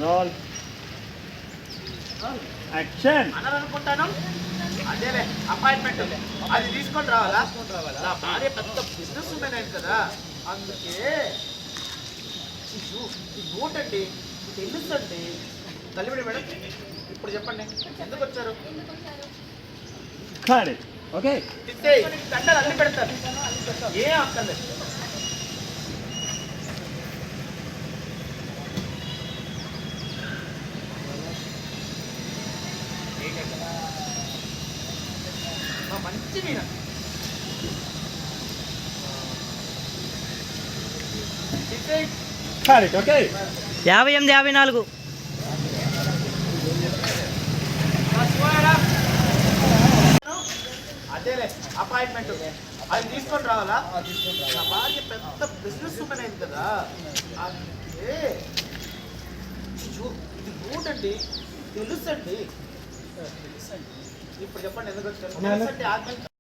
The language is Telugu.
Role action. అనాలనుకుంటాను అదేలే అపాయింట్మెంట్ అది తీసుకొని రావాలా నా భార్య పెద్ద బిజినెస్ ఉమెన్ అయింది కదా, అందుకే నోటండి తెలుసండి. తల్లిబడి మేడం ఇప్పుడు చెప్పండి ఎందుకు వచ్చారు? ఓకే గంటలు అల్లి పెడతారు, ఏం అక్కర్లేదు. మంచి మీన ఓకే 58 54 అదేలే అపాయింట్మెంట్ అది తీసుకొని రావాలా నా భార్య పెద్ద బిజినెస్ ఉమెన్ అయింది కదా, అందుకే ఇది నోటండి తెలుసండి. ఇప్పుడు చెప్పండి ఎందుకు వచ్చారు?